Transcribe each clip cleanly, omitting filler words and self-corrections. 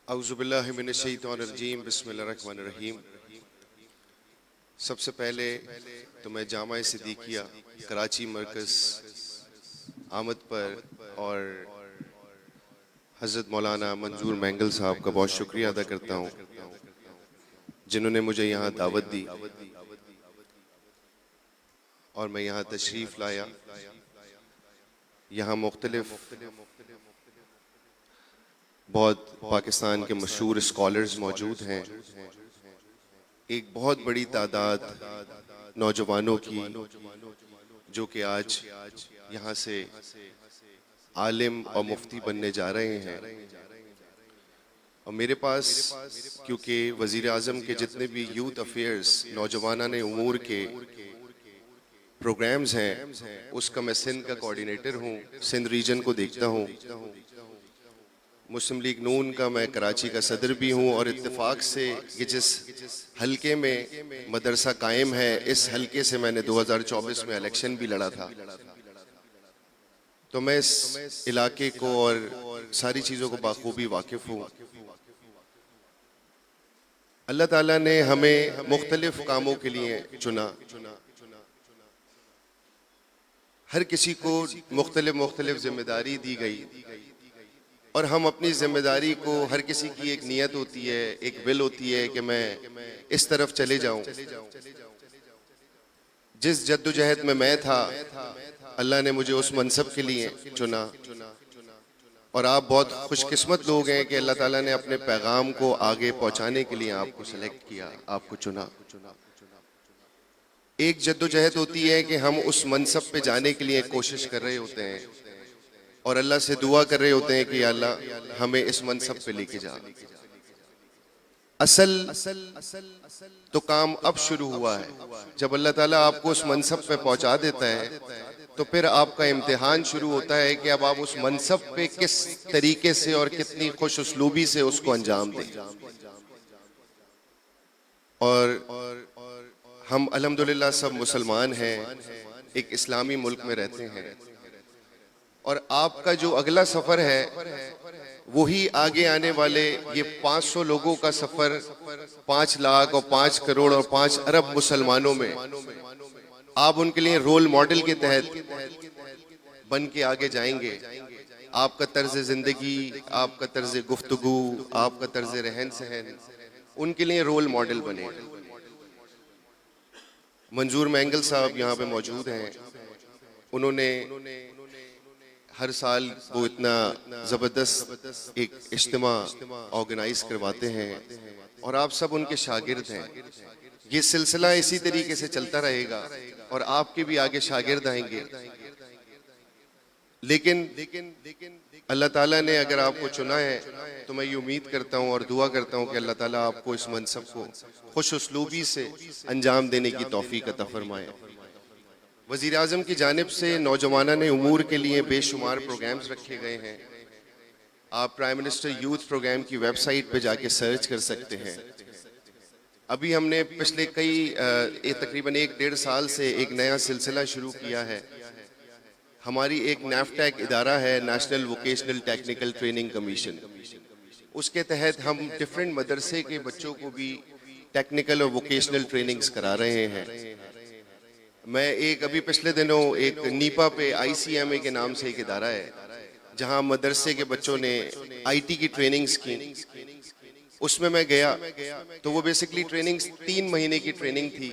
औज़ुबिल्लाहि मिनश्शैतानिर्रजीम बिस्मिल्लाहिर्रहमानिर्रहीम। सबसे पहले तो मैं जामा सिद्दीकिया कराची मरकज़ आमद पर और हज़रत मौलाना मंजूर मैंगल साहब का बहुत शुक्रिया अदा करता हूँ जिन्होंने मुझे यहाँ दावत दी और मैं यहाँ तशरीफ़ लाया। यहाँ मुख्तलिफ बहुत पाकिस्तान के मशहूर स्कॉलर्स मौजूद हैं। एक बहुत बड़ी तादाद नौजवानों की जो कि आज यहाँ से आलिम और मुफ्ती बनने जा रहे हैं। और मेरे पास क्योंकि वज़ीर आज़म के जितने भी यूथ अफेयर्स नौजवानाने उमूर के प्रोग्राम्स हैं उसका मैं सिंध का कोऑर्डिनेटर हूँ, सिंध रीजन को देखता हूँ। मुस्लिम लीग नून का मैं कराची का सदर भी हूँ और इत्तेफाक से ये जिस हलके में मदरसा कायम है इस हलके से मैंने 2024 में इलेक्शन भी लड़ा था, तो मैं इस इलाके को और सारी चीज़ों को बाखूबी वाकिफ़ हूँ। अल्लाह ताला ने हमें मुख्तलिफ कामों के लिए चुना। हर किसी को मुख्तलिफ जिम्मेदारी दी गई और हम अपनी जिम्मेदारी को, हर किसी की एक नियत होती है, एक विल होती है कि मैं इस तरफ चले जाऊं। जिस जद्दोजहद में मैं था अल्लाह ने मुझे उस मनसब के लिए चुना और आप बहुत खुशकिस्मत लोग हैं कि अल्लाह ताला ने अपने पैगाम को आगे पहुंचाने के लिए आपको सेलेक्ट किया, आपको चुना। एक जद्दोजहद होती है कि हम उस मनसब पे जाने के लिए कोशिश कर रहे होते हैं और अल्लाह से दुआ कर रहे होते हैं कि अल्लाह हमें इस मनसब पे लेके जा। असल तो काम अब शुरू हुआ है। जब अल्लाह ताला आपको उस मनसब पे पहुंचा देता है तो फिर आपका इम्तिहान शुरू होता है कि अब आप उस मनसब पे किस तरीके से और कितनी खुश उसलूबी से उसको अंजाम दें। और हम अल्हम्दुलिल्लाह सब मुसलमान हैं, एक इस्लामी मुल्क में रहते हैं और आपका जो अगला सफर है वही आगे आने वाले ये 500 लोगों का सफर 5 लाख और 5 करोड़ और 5 अरब मुसलमानों में आप उनके लिए रोल मॉडल के तहत बन के आगे जाएंगे। आपका तर्ज जिंदगी, आपका तर्ज गुफ्तगू, आपका तर्ज रहन सहन उनके लिए रोल मॉडल बने। मंजूर मैंगल साहब यहाँ पे मौजूद हैं। उन्होंने हर साल वो इतना ज़बरदस्त एक इज्तिमा ऑर्गेनाइज करवाते हैं और आप सब उनके शागिर्द हैं। ये सिलसिला इसी तरीके से चलता रहेगा और आपके भी आगे शागिर्द आएंगे। लेकिन अल्लाह ताला ने अगर आपको चुना है तो मैं ये उम्मीद करता हूँ और दुआ करता हूँ कि अल्लाह ताला आपको इस मनसब को खुश उसलूबी से अंजाम देने की तौफीक अता फरमाए। वज़ीर आज़म की जानिब से नौजवानाने उमूर के लिए बेशुमार प्रोग्राम्स रखे गए हैं। आप प्राइम मिनिस्टर यूथ प्रोग्राम की वेबसाइट पे जाके सर्च कर सकते हैं। अभी हमने पिछले तकरीबन 1-1.5 साल से एक नया सिलसिला शुरू किया है। हमारी एक नैफ्टैक इदारा है, national vocational technical training commission. उसके तहत हम डिफरेंट मदरसे के बच्चों को भी टेक्निकल और वोकेशनल ट्रेनिंग्स करा रहे हैं। मैं अभी पिछले दिनों एक नीपा पे ICMA के नाम से एक इदारा है जहां मदरसे के बच्चों ने IT की ट्रेनिंग्स की। उसमें मैं गया तो वो बेसिकली ट्रेनिंग्स 3 महीने की ट्रेनिंग थी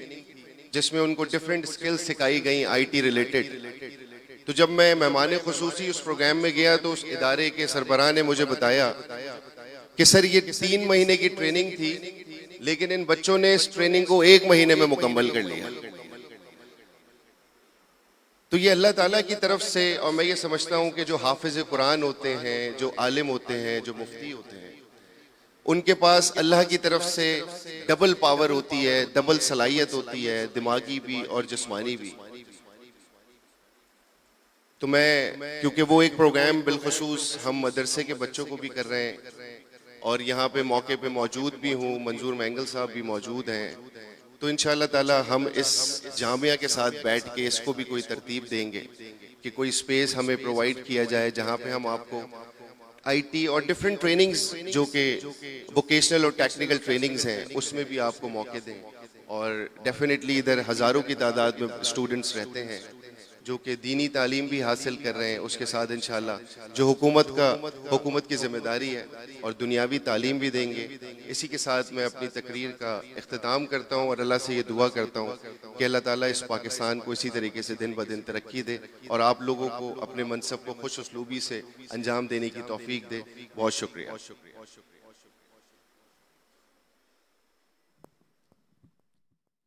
जिसमें उनको डिफरेंट स्किल्स सिखाई गई IT रिलेटेड। तो जब मैं मेहमान खुसूसी उस प्रोग्राम में गया तो उस इदारे के सरबराह ने मुझे बताया कि सर ये 3 महीने की ट्रेनिंग थी लेकिन इन बच्चों ने इस ट्रेनिंग को 1 महीने में मुकम्मल कर लिया। तो ये अल्लाह ताला की तरफ से, और मैं ये समझता हूँ कि जो हाफिज कुरान होते हैं, जो आलिम होते हैं, जो मुफ्ती होते हैं, उनके पास अल्लाह की तरफ से डबल पावर होती है, डबल सलाहियत होती है, दिमागी भी और जिस्मानी भी। तो मैं क्योंकि वो एक प्रोग्राम बिलखुसूस हम मदरसे के बच्चों को भी कर रहे हैं और यहाँ पे मौके पे मौजूद भी हूँ, मंजूर मैंगल साहब भी मौजूद हैं, तो इंशाअल्लाह ताला हम इस जामिया के साथ बैठ के इसको भी कोई तरतीब देंगे कि कोई स्पेस हमें प्रोवाइड किया जाए जहाँ पे हम आपको आईटी और डिफरेंट ट्रेनिंग्स जो कि वोकेशनल और टेक्निकल ट्रेनिंग्स हैं उसमें भी आपको मौके दें। और डेफिनेटली इधर हज़ारों की तादाद में स्टूडेंट्स रहते हैं जो कि दीनी तालीम भी हासिल कर रहे हैं, उसके साथ इंशाल्लाह जो हुकूमत की ज़िम्मेदारी है और दुनियावी तालीम भी देंगे। इसी के साथ मैं अपनी तकरीर का इख्तिताम करता हूँ और अल्लाह से ये दुआ करता हूँ कि अल्लाह ताला इस पाकिस्तान को इसी तरीके से दिन ब दिन तरक्की दे और आप लोगों को अपने मनसब को खुश उसलूबी से अंजाम देने की तौफीक दे। बहुत शुक्रिया।